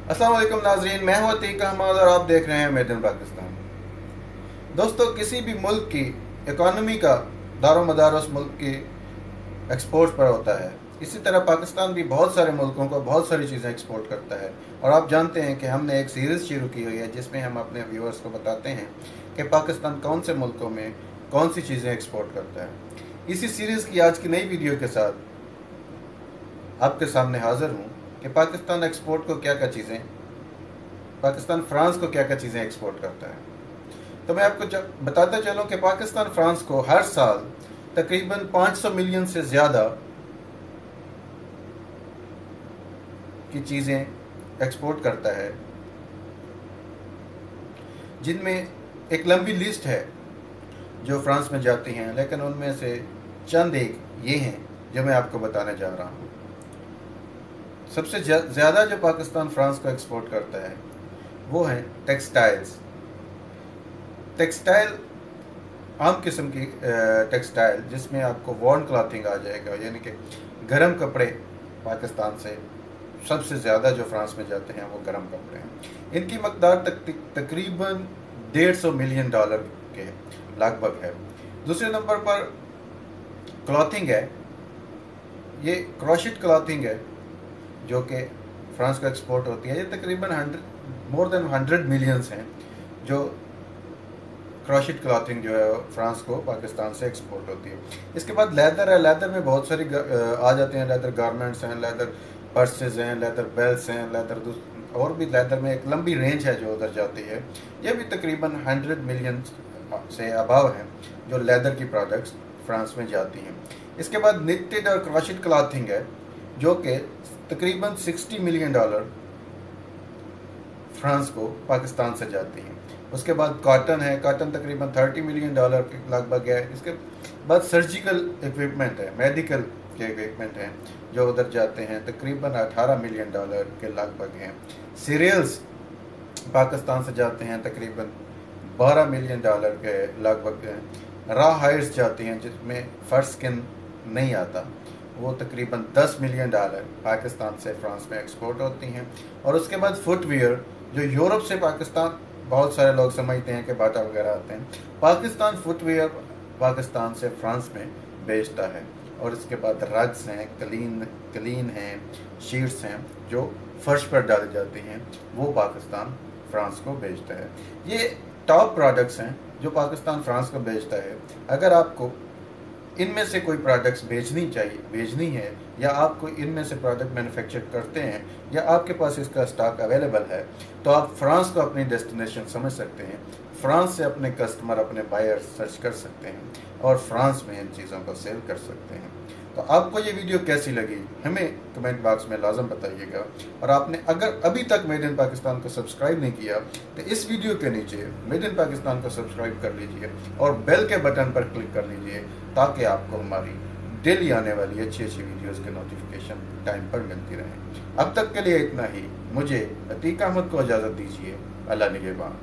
अस्सलाम वालेकुम नाजरीन, मैं हूं अतीक अहमद और आप देख रहे हैं मेड इन पाकिस्तान। दोस्तों, किसी भी मुल्क की इकोनॉमी का दारोमदार उस मुल्क की एक्सपोर्ट पर होता है। इसी तरह पाकिस्तान भी बहुत सारे मुल्कों को बहुत सारी चीज़ें एक्सपोर्ट करता है। और आप जानते हैं कि हमने एक सीरीज़ शुरू की हुई है जिसमें हम अपने व्यूअर्स को बताते हैं कि पाकिस्तान कौन से मुल्कों में कौन सी चीज़ें एक्सपोर्ट करता है। इसी सीरीज़ की आज की नई वीडियो के साथ आपके सामने हाजिर हूँ कि पाकिस्तान एक्सपोर्ट को क्या क्या चीज़ें पाकिस्तान फ्रांस को क्या क्या चीज़ें एक्सपोर्ट करता है। तो मैं आपको बताता चलूँ कि पाकिस्तान फ्रांस को हर साल तकरीबन 500 मिलियन से ज़्यादा की चीज़ें एक्सपोर्ट करता है, जिनमें एक लंबी लिस्ट है जो फ्रांस में जाती हैं, लेकिन उनमें से चंद एक ये हैं जो मैं आपको बताने जा रहा हूँ। सबसे ज़्यादा जो पाकिस्तान फ्रांस को एक्सपोर्ट करता है वो है टेक्सटाइल्स। टेक्सटाइल आम किस्म की टेक्सटाइल जिसमें आपको वॉर्न क्लॉथिंग आ जाएगा, यानी कि गर्म कपड़े। पाकिस्तान से सबसे ज़्यादा जो फ्रांस में जाते हैं वो गर्म कपड़े हैं। इनकी मकदार तकरीबन $150 मिलियन के लगभग है। दूसरे नंबर पर क्लॉथिंग है। ये क्रोशेट क्लॉथिंग है जो कि फ्रांस को एक्सपोर्ट होती है। ये तकरीबन मोर देन 100 मिलियंस हैं जो क्रोशेट क्लॉथिंग जो है फ्रांस को पाकिस्तान से एक्सपोर्ट होती है। इसके बाद लेदर है। लेदर में बहुत सारी आ जाते हैं। लेदर गारमेंट्स हैं, लेदर पर्सेज हैं, लेदर बेल्ट हैं, लेदर और भी लेदर में एक लंबी रेंज है जो उधर जाती है। ये भी तकरीबन 100 मिलियन से अभाव हैं जो लेदर की प्रोडक्ट्स फ्रांस में जाती हैं। इसके बाद निटेड और क्रोशेट क्लॉथिंग है जो कि तकरीबन $60 मिलियन फ्रांस को पाकिस्तान से जाती हैं। उसके बाद कॉटन है। कॉटन तकरीबन $30 मिलियन के लगभग है। इसके बाद सर्जिकल इक्विपमेंट है, मेडिकल के इक्विपमेंट हैं जो उधर जाते हैं, तकरीबन $18 मिलियन के लगभग हैं। सीरियल्स पाकिस्तान से जाते हैं, तकरीबन $12 मिलियन के लगभग हैं। रॉ हाइड्स जाती हैं जिसमें फर्स्ट स्किन नहीं आता, वो तकरीबन $10 मिलियन पाकिस्तान से फ्रांस में एक्सपोर्ट होती हैं। और उसके बाद फुटवियर जो यूरोप से पाकिस्तान, बहुत सारे लोग समझते हैं कि बाटा वगैरह आते हैं, पाकिस्तान फुटवियर पाकिस्तान से फ्रांस में बेचता है। और इसके बाद रग्स हैं, कलीन हैं, शीट्स हैं जो फर्श पर डाली जाती हैं, वो पाकिस्तान फ्रांस को बेचता है। ये टॉप प्रोडक्ट्स हैं जो पाकिस्तान फ्रांस को बेचता है। अगर आपको इनमें से कोई प्रोडक्ट्स बेचनी है, या आपको इनमें से प्रोडक्ट मैन्युफैक्चर करते हैं, या आपके पास इसका स्टॉक अवेलेबल है, तो आप फ्रांस को अपनी डेस्टिनेशन समझ सकते हैं। फ्रांस से अपने कस्टमर, अपने बायर सर्च कर सकते हैं और फ्रांस में इन चीज़ों को सेल कर सकते हैं। तो आपको ये वीडियो कैसी लगी हमें कमेंट बॉक्स में लाजम बताइएगा। और आपने अगर अभी तक मेड इन पाकिस्तान को सब्सक्राइब नहीं किया तो इस वीडियो के नीचे मेड इन पाकिस्तान को सब्सक्राइब कर लीजिए और बेल के बटन पर क्लिक कर लीजिए ताकि आपको हमारी डेली आने वाली अच्छी अच्छी वीडियोस के नोटिफिकेशन टाइम पर मिलती रहे। अब तक के लिए इतना ही। मुझे अतीक अहमद को इजाज़त दीजिए। अल्लाह निगहबान।